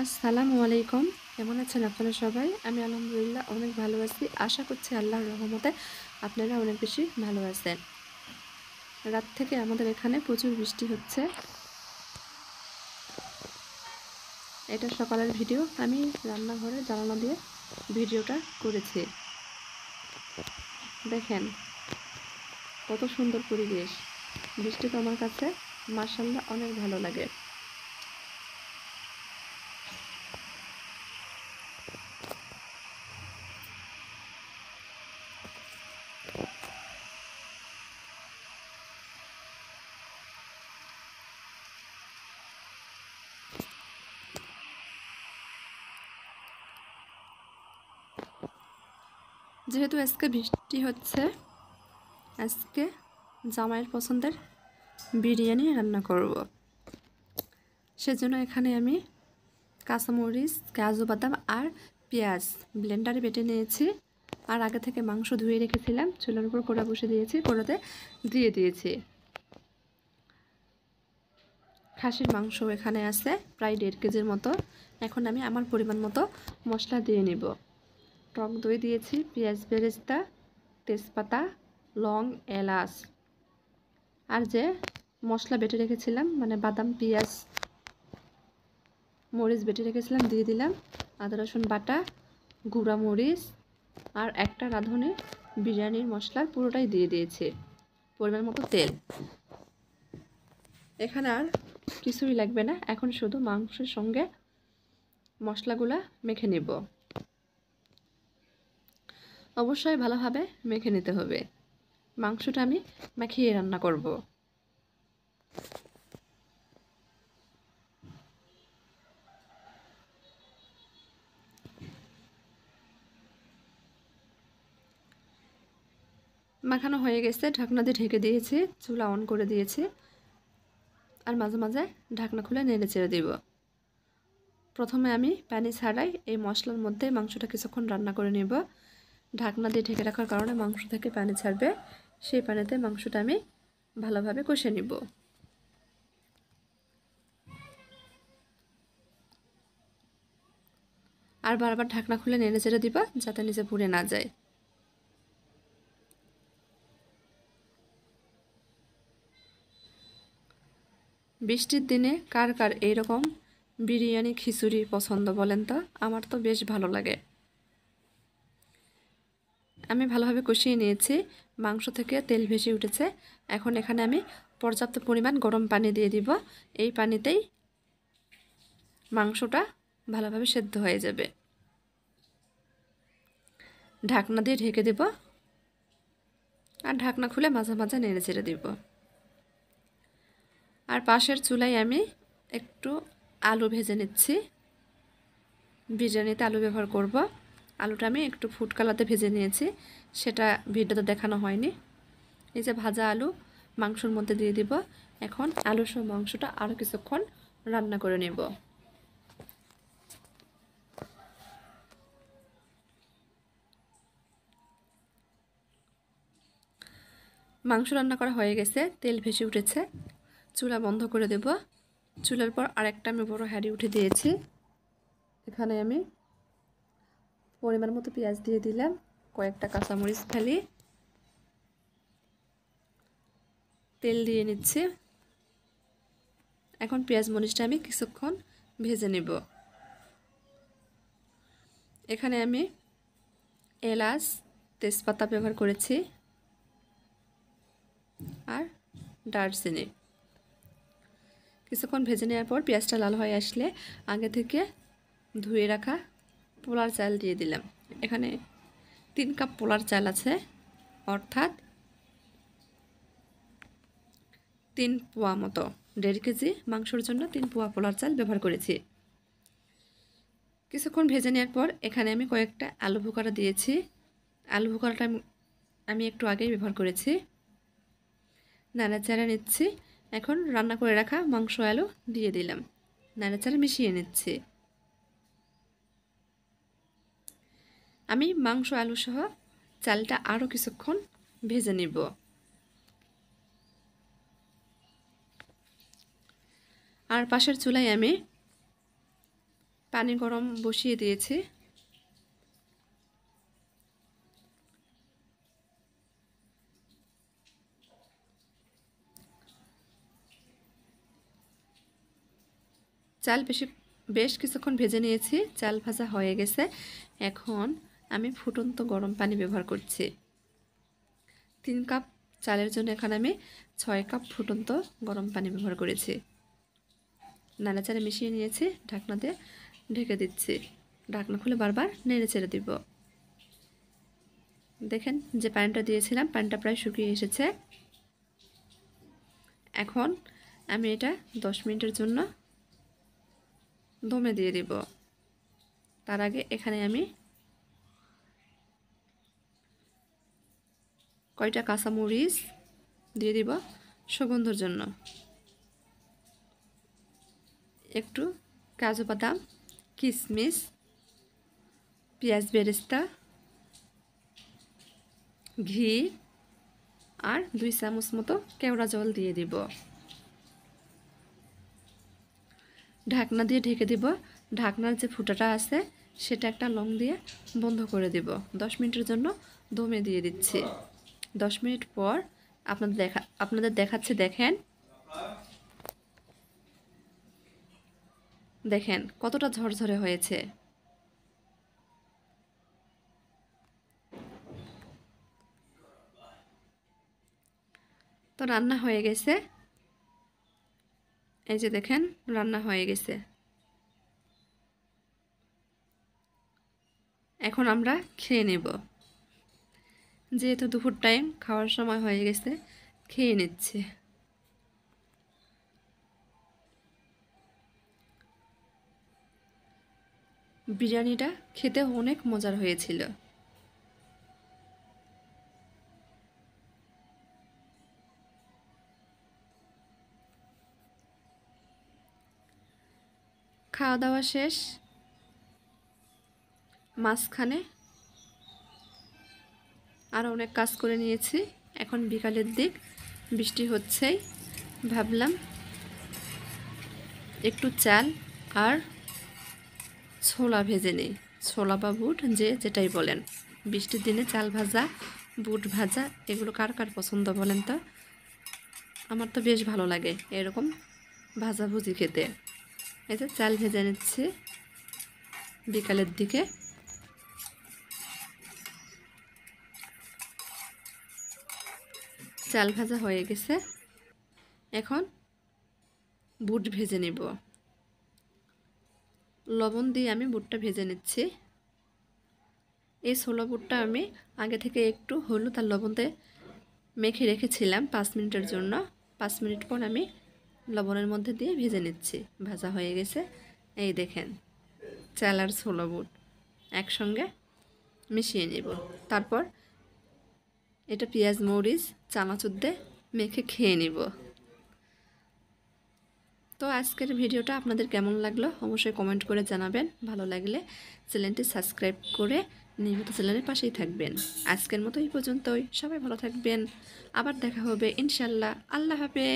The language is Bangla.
আসসালামু আলাইকুম। কেমন আছেন আপনারা সবাই? আমি আলহামদুলিল্লাহ অনেক ভালো আছি। আশা করছি আল্লাহর রহমতে আপনারা অনেক বেশি ভালো আছেন। রাত থেকে আমাদের এখানে প্রচুর বৃষ্টি হচ্ছে। এটা সকালের ভিডিও। আমি রান্নাঘরে জানালা দিয়ে ভিডিওটা করেছি। দেখেন কত সুন্দর পরিবেশ। বৃষ্টি তো আমার কাছে মাশাআল্লাহ অনেক ভালো লাগে। যেহেতু আজকে বৃষ্টি হচ্ছে, আজকে জামাইয়ের পছন্দের বিরিয়ানি রান্না করব। সেজন্য এখানে আমি কাঁচামরিচ, কাজু বাদাম আর পেঁয়াজ ব্লেন্ডারে বেটে নিয়েছি। আর আগে থেকে মাংস ধুয়ে রেখেছিলাম, চুলার উপর কড়া বসে দিয়েছি, কড়াতে দিয়ে দিয়েছি। খাসির মাংস এখানে আছে প্রায় 1.5 কেজির মতো। এখন আমি আমার পরিমাণ মতো মশলা দিয়ে নিব। টক দই দিয়েছি, পেঁয়াজ বেরেস্তা, তেজপাতা, লং, এলাচ আর যে মশলা বেটে রেখেছিলাম মানে বাদাম, পেঁয়াজ, মরিচ বেটে রেখেছিলাম দিয়ে দিলাম। আদা রসুন বাটা, গুঁড়া মরিচ আর একটা রাঁধুনি বিরিয়ানির মশলার পুরোটাই দিয়ে দিয়েছি। পরিমাণ মতো তেল। এখানে আর কিছুই লাগবে না, এখন শুধু মাংসের সঙ্গে মশলাগুলা মেখে নেব। অবশ্যই ভালোভাবে মেখে নিতে হবে। মাংসটা আমি মাখিয়ে রান্না করব। মাখানো হয়ে গেছে, ঢাকনা দিয়ে ঢেকে দিয়েছি, চুলা অন করে দিয়েছি আর মাঝে মাঝে ঢাকনা খুলে নেড়ে চেড়ে দিব। প্রথমে আমি পানি ছাড়াই এই মশলার মধ্যে মাংসটা কিছুক্ষণ রান্না করে নেব। ঢাকনা দিয়ে ঢেকে রাখার কারণে মাংস থেকে পানি ছাড়বে, সেই পানিতে মাংসটা আমি ভালোভাবে কষে নিব। আর বারবার ঢাকনা খুলে নেড়ে চেড়ে দিবা যাতে নিচে পুড়ে না যায়। বৃষ্টির দিনে কার কার এইরকম বিরিয়ানি খিচুড়ি পছন্দ বলেন তো? আমার তো বেশ ভালো লাগে। আমি ভালোভাবে কষিয়ে নিয়েছি, মাংস থেকে তেল ভেসে উঠেছে। এখন এখানে আমি পর্যাপ্ত পরিমাণ গরম পানি দিয়ে দিব। এই পানিতেই মাংসটা ভালোভাবে সেদ্ধ হয়ে যাবে। ঢাকনা দিয়ে ঢেকে দেব আর ঢাকনা খুলে মাঝে মাঝে নেড়ে চেড়ে দিব। আর পাশের চুলায় আমি একটু আলু ভেজে নিচ্ছি। বিরিয়ানিতে আলু ব্যবহার করব। আলুটা আমি একটু ফুড কালারে ভেজে নিয়েছি, সেটা ভিডিওতে দেখানো হয়নি। এই যে ভাজা আলু মাংসের মধ্যে দিয়ে দিব। এখন আলু সহ মাংসটা আরও কিছুক্ষণ রান্না করে নেব। মাংস রান্না করা হয়ে গেছে, তেল ভেসে উঠেছে, চুলা বন্ধ করে দেব। চুলার পর আরেকটা আমি বড় হাঁড়ি উঠে দিয়েছি। এখানে আমি পরিমাণ মতো পেঁয়াজ দিয়ে দিলাম, কয়েকটা কাঁচামরিচ ফালি, তেল দিয়ে নিচ্ছি। এখন পেঁয়াজ মরিচটা আমি কিছুক্ষণ ভেজে নেব। এখানে আমি এলাচ, তেজপাতা ব্যবহার করেছি আর দারচিনি। কিছুক্ষণ ভেজে নেওয়ার পর পেঁয়াজটা লাল হয়ে আসলে আগে থেকে ধুয়ে রাখা পোলার চাল দিয়ে দিলাম। এখানে 3 কাপ পোলার চাল আছে, অর্থাৎ 3 পোয়া মতো। 1.5 কেজি মাংসের জন্য 3 পোয়া পোলার চাল ব্যবহার করেছি। কিছুক্ষণ ভেজে নেওয়ার পর এখানে আমি কয়েকটা আলু বোখারা দিয়েছি। আলু বোখারাটা আমি একটু আগেই ব্যবহার করেছি। নাড়াচাড়া নিচ্ছি। এখন রান্না করে রাখা মাংস আলু দিয়ে দিলাম, নাড়াচাড়া মিশিয়ে নিচ্ছি। আমি মাংস আলু সহ চালটা আরও কিছুক্ষণ ভেজে নিব। আর পাশের চুলায় আমি পানি গরম বসিয়ে দিয়েছি। চাল বেশ কিছুক্ষণ ভেজে নিয়েছি, চাল ভাজা হয়ে গেছে। এখন আমি ফুটন্ত গরম পানি ব্যবহার করছি। 3 কাপ চালের জন্য এখানে আমি 6 কাপ ফুটন্ত গরম পানি ব্যবহার করেছি। নাড়াচাড়া মিশিয়ে নিয়েছি, ঢাকনা দিয়ে ঢেকে দিচ্ছি। ঢাকনা খুলে বারবার নেড়ে চেড়ে দিব। দেখেন যে পানিটা দিয়েছিলাম, পানিটা প্রায় শুকিয়ে এসেছে। এখন আমি এটা 10 মিনিটের জন্য দমে দিয়ে দিব। তার আগে এখানে আমি কয়টা কাঁচামরিচ দিয়ে দিব সুগন্ধের জন্য, একটু কাজু বাদাম, কিশমিশ, পেঁয়াজ বেরেস্তা, ঘি আর 2 চামচ মতো কেওড়া জল দিয়ে দিব। ঢাকনা দিয়ে ঢেকে দিব। ঢাকনার যে ফুটাটা আছে সেটা একটা লং দিয়ে বন্ধ করে দিব। 10 মিনিটের জন্য দমে দিয়ে দিচ্ছি। 10 মিনিট পর আপনাদের দেখাচ্ছি। দেখেন কতটা ঝরঝরে হয়েছে। তো রান্না হয়ে গেছে। এই যে দেখেন রান্না হয়ে গেছে। এখন আমরা খেয়ে নেব। যেহেতু দুপুর টাইম, খাওয়ার সময় হয়ে গেছে, খেয়ে নিচ্ছে। বিরিয়ানিটা খেতে অনেক মজার হয়েছিল। খাওয়া দাওয়া শেষ। মাঝখানে আরও অনেক কাজ করে নিয়েছি। এখন বিকালের দিক, বৃষ্টি হচ্ছেই, ভাবলাম একটু চাল আর ছোলা ভেজে নিই। ছোলা বা বুট, যে যেটাই বলেন। বৃষ্টির দিনে চাল ভাজা, বুট ভাজা, এগুলো কার কার পছন্দ বলেন তো? আমার তো বেশ ভালো লাগে এরকম ভাজাভুজি খেতে। এই যে চাল ভেজে নিচ্ছি বিকালের দিকে। চাল ভাজা হয়ে গেছে। এখন বুট ভেজে নিব। লবণ দিয়ে আমি বুটটা ভেজে নিচ্ছি। এই ছোলা বুটটা আমি আগে থেকে একটু হলুদ আর লবণ দিয়ে মেখে রেখেছিলাম 5 মিনিটের জন্য। 5 মিনিট পর আমি লবণের মধ্যে দিয়ে ভেজে নিচ্ছি। ভাজা হয়ে গেছে। এই দেখেন চাল আর ছোলা বুট একসঙ্গে মিশিয়ে নেব। তারপর এটা পেঁয়াজ মরিচ চানাচুর দিয়ে মেখে খেয়ে নিব। তো আজকের ভিডিওটা আপনাদের কেমন লাগলো অবশ্যই কমেন্ট করে জানাবেন। ভালো লাগলে চ্যানেলটি সাবস্ক্রাইব করে নিয়মিত চ্যানেলের পাশেই থাকবেন। আজকের মতো এই পর্যন্তই। সবাই ভালো থাকবেন। আবার দেখা হবে ইনশাল্লাহ। আল্লাহ হাফেজ।